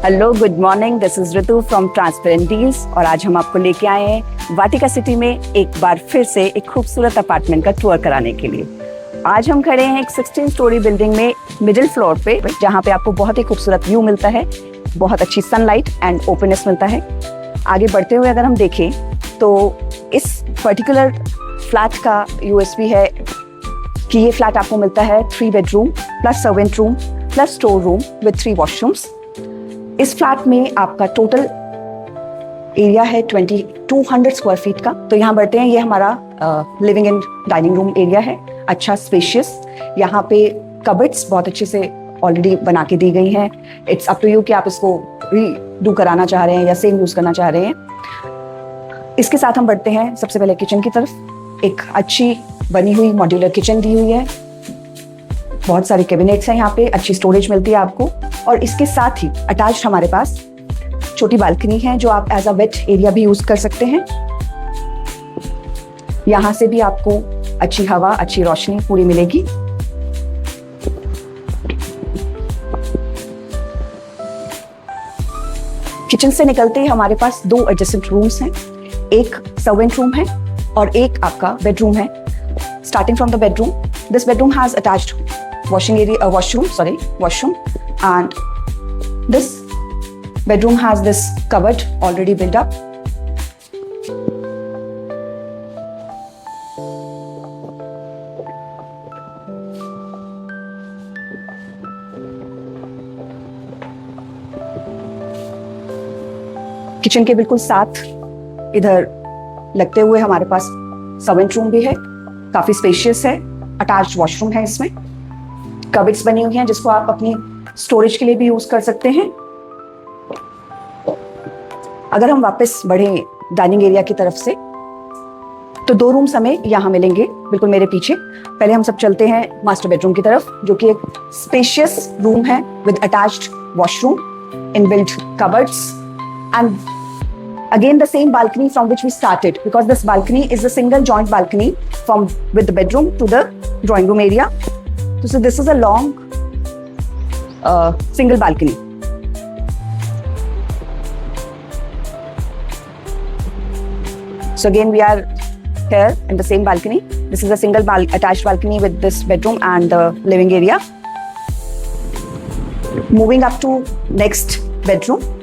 Hello, good morning. This is Ritu from transparent deals और आज हम आपको लेके आए हैं वाटिका सिटी में एक बार फिर से एक खूबसूरत अपार्टमेंट का टूर कराने के लिए। आज हम खड़े हैं एक 16 स्टोरी बिल्डिंग में मिडिल फ्लोर पे, जहाँ पे आपको बहुत ही खूबसूरत व्यू मिलता है, बहुत अच्छी सनलाइट एंड ओपननेस मिलता है। आगे बढ़ते हुए अगर हम देखें तो इस पर्टिकुलर फ्लैट का यूएसपी है कि ये फ्लैट आपको मिलता है 3 bedroom plus servant room plus store room with 3 washrooms. इस फ्लैट में आपका टोटल एरिया है 2200 स्क्वायर फीट का। तो यहाँ बढ़ते हैं, ये हमारा living and dining room area है, अच्छा स्पेशियस। यहाँ पे कबर्ड्स बहुत अच्छे से ऑलरेडी बना के दी गई हैं। इट्स अप टू यू कि आप इसको रीडू कराना चाह रहे हैं या सेम यूज करना चाह रहे हैं। इसके साथ हम बढ़ते हैं सबसे पहले किचन की तरफ। एक अच्छी बनी हुई मॉड्यूलर किचन दी हुई है, बहुत सारे कैबिनेट्स हैं यहाँ पे, अच्छी स्टोरेज मिलती है आपको। और इसके साथ ही अटैच्ड हमारे पास छोटी बालकनी है जो आप एज अ वेट एरिया भी यूज कर सकते हैं। यहाँ से भी आपको अच्छी हवा, अच्छी रोशनी पूरी मिलेगी। किचन से निकलते ही हमारे पास 2 एडजेसेंट रूम्स हैं, एक सर्वेंट रूम है और एक आपका बेडरूम है। Starting from the bedroom, this bedroom has attached washroom, and this bedroom has this cupboard already built up. Kitchen के बिल्कुल साथ इधर लगते हुए हमारे पास सर्वेंट रूम भी है, काफी स्पेशियस है, अटैच्ड वॉशरूम है, इसमें कबर्ड्स बनी हुई हैं जिसको आप अपनी स्टोरेज के लिए भी यूज कर सकते हैं। अगर हम वापस बढ़े डाइनिंग एरिया की तरफ से तो 2 रूम्स हमें यहाँ मिलेंगे बिल्कुल मेरे पीछे। पहले हम सब चलते हैं मास्टर बेडरूम की तरफ, जो कि एक स्पेशियस रूम है with attached washroom, inbuilt cupboards and again the same balcony from which we started, because this balcony is a single joint balcony from with the bedroom to the drawing room area. So this is a long single balcony. So again we are here in the same balcony. This is a single attached balcony with this bedroom and the living area. Moving up to next bedroom.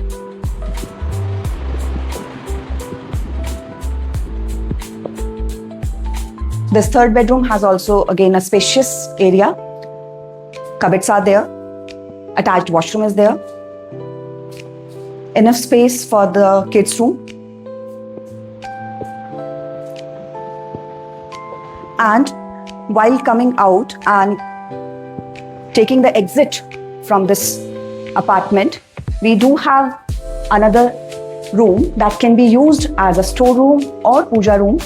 This third bedroom has also again a spacious area. Cupboards are there. Attached washroom is there. Enough space for the kids' room. And while coming out and taking the exit from this apartment, we do have another room that can be used as a storeroom or puja room.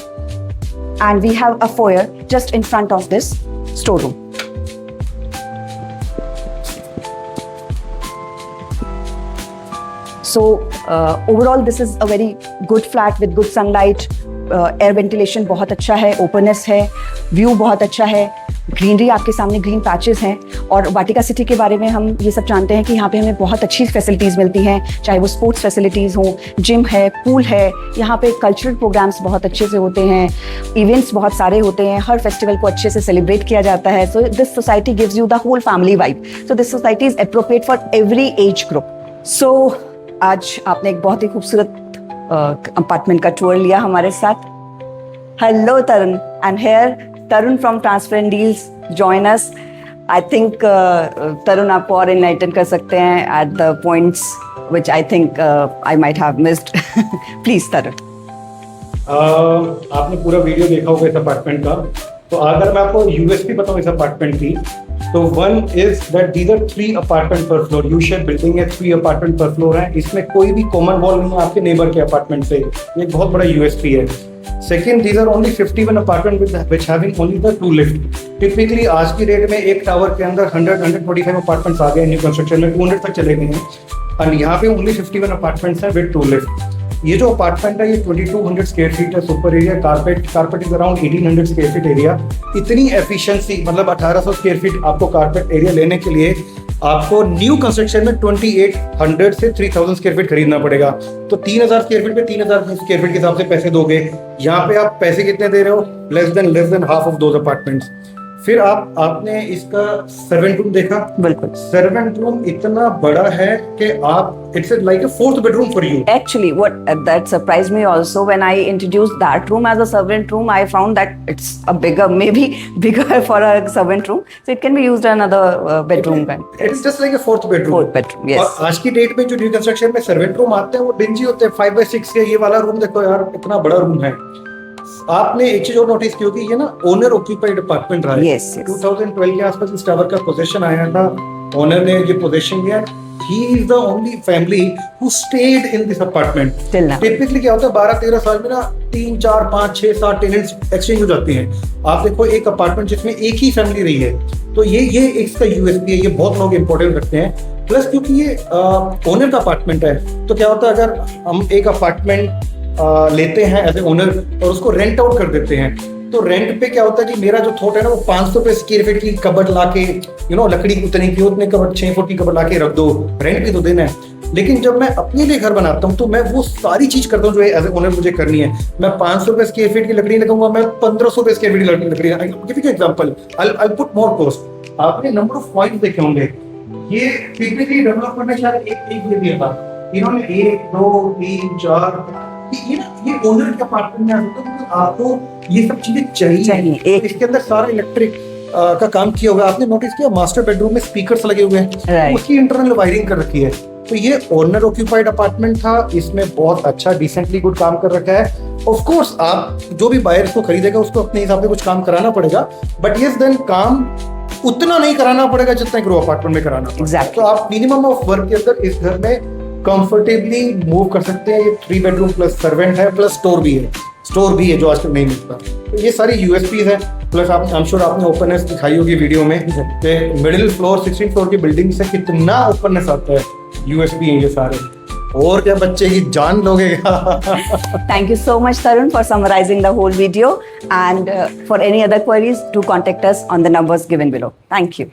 And we have a foyer just in front of this storeroom. So overall this is a very good flat with good sunlight, air ventilation बहुत अच्छा है, openness है, view बहुत अच्छा है, greenery आपके सामने, green patches हैं। और वाटिका सिटी के बारे में हम ये सब जानते हैं कि यहाँ पे हमें बहुत अच्छी फैसिलिटीज़ मिलती हैं, चाहे वो स्पोर्ट्स फैसिलिटीज़ हों, जिम है, पूल है, यहाँ पे कल्चरल प्रोग्राम्स बहुत अच्छे से होते हैं, इवेंट्स बहुत सारे होते हैं, हर फेस्टिवल को अच्छे से सेलिब्रेट किया जाता है। So this society gives you the whole family vibe. So this society is appropriate for every age group. So आज आपने एक बहुत ही खूबसूरत अपार्टमेंट का टूर लिया हमारे साथ। Hello Tarun, and here Tarun from transparent deals join us. I think Tarun आपको और एनलाइटन कर सकते हैं at the points which I think I might have missed. Please Tarun. आपने पूरा वीडियो देखा होगा इस अपार्टमेंट का, तो अगर मैं आपको यूएसपी बताऊं इस अपार्टमेंट की, तो one is that these are 3 apartment पर फ्लोर। यू शेप बिल्डिंग है, 3 अपार्टमेंट पर फ्लोर है, इसमें कोई भी कॉमन वॉल नहीं है आपके नेबर के अपार्टमेंट से। ये एक बहुत बड़ा यूएसपी है। Second, these are only 51 apartment which having only the 2 lift. Typically आज की डेट में एक टावर के अंदर 100-145 अपार्टमेंट्स आ गए न्यू कंस्ट्रक्शन में, 200 तक चले गए हैं, और यहाँ पे ओनली 51 अपार्टमेंट्स हैं विद 2 लिफ्ट। ये जो अपार्टमेंट है ये 2200 स्क्वायर फीट है, super area, carpet is around 1800 square feet area. इतनी एफिशिएंसी, मतलब 1800 स्क्वायर फीट आपको कारपेट एरिया लेने के लिए आपको न्यू कंस्ट्रक्शन में 2800 से 3000 स्क्वायर फीट खरीदना पड़ेगा। तो 3000 स्क्वायर फीट पे 3000 स्क्वायर फीट के हिसाब से पैसे दोगे। यहाँ पे आप पैसे कितने दे रहे हो? Less than half of those apartments. फिर आपने इसका सर्वेंट रूम देखा? बिल्कुल। सर्वेंट रूम इतना बड़ा है कि आप it's like a fourth bedroom for you. Actually, what that surprised me also when I introduced that room as a servant room, I found that it's a maybe bigger for a servant room, so it can be used another bedroom kind. It's just like a fourth bedroom. Fourth bedroom, yes. और आज की date में जो new construction में servant room आते हैं वो dingy होते हैं, 5x6 के। ये वाला रूम देखो यार, इतना बड़ा रूम है। आपने एक चीज और नोटिस की होगी, ये ना ओनर ऑक्यूपाइड अपार्टमेंट रहा है। Yes, yes. 2012 के आसपास इस टावर का पोजेशन आया था, ओनर ने ये पोजेशन लिया। He is the only family who stayed in this apartment. Till now. Typically क्या होता है 12-13 साल में ना 3, 4, 5, 6, 7 टेनेंट्स एक्सचेंज हो जाती हैं। आप देखो एक अपार्टमेंट जिसमें एक ही फैमिली रही है, तो ये इसका यूएसपी है। ये बहुत लोग इंपॉर्टेंट रखते हैं। प्लस क्योंकि ये ओनर का अपार्टमेंट है, तो क्या होता है अगर हम एक अपार्टमेंट लेते हैं एज ए ओनर और उसको रेंट आउट कर देते हैं, तो रेंट पे क्या होता है कि मेरा जो थॉट है ना वो 500 रुपए स्क्वायर फीट की कबर्ड लाके लकड़ी उतनी की उतने कबर्ड 6 फुट की कबर्ड लाके रख दो, रेंट भी तो देना है। लेकिन जब मैं अपने लिए घर बनाता हूँ तो मैं वो सारी चीज करता हूँ जो एज ए ओनर मुझे करनी है। मैं 500 रुपए स्क्वायर फीट की लकड़ी लगाऊंगा, मैं 1500 रुपए स्क्वायर फीट की लकड़ी। Give you example, I put more cost. आपने नंबर ऑफ पॉइंट्स देखे होंगे, ये टिपिकली डेवलपर ने शायद एक दे दिया था, इन्होंने 1, 2, 3, 4 ये ओनर के अपार्टमेंट में आता है, तो आपको ये सब चीजें चाहिए। तो इसके अंदर सारा इलेक्ट्रिक का काम किया होगा। आपने नोटिस किया मास्टर बेडरूम में स्पीकर्स लगे हुए हैं, उसकी इंटरनल वायरिंग कर रखी है। तो ये ओनर ऑक्यूपाइड अपार्टमेंट था, इसमें बहुत अच्छा डिसेंटली गुड काम कर रखा है। ऑफ कोर्स आप जो भी बायर इसको खरीदेगा उसको अपने हिसाब से कुछ काम कराना पड़ेगा, बट यस देन काम उतना नहीं कराना पड़ेगा जितना ग्रो अपार्टमेंट में कराना पड़ेगा। Exactly. तो आप मिनिमम ऑफ वर्क के अंदर इस घर में कंफर्टेबली मूव कर सकते हैं। ये 3 बेडरूम प्लस सर्वेंट है, प्लस स्टोर भी है जो आज तक नहीं मिलता। तो ये सारी यूएसपीज है। प्लस आप आई एम श्योर आपने ओपननेस दिखाई होगी वीडियो में कि मिडिल फ्लोर 16 फ्लोर की बिल्डिंग से कितना ओपननेस आता है। यूएसपी है ये सारे। और क्या बच्चे की जान लोगे। Thank you so much, Tarun, for summarizing the whole video. And for any other queries, do contact us on the numbers given below. Thank you.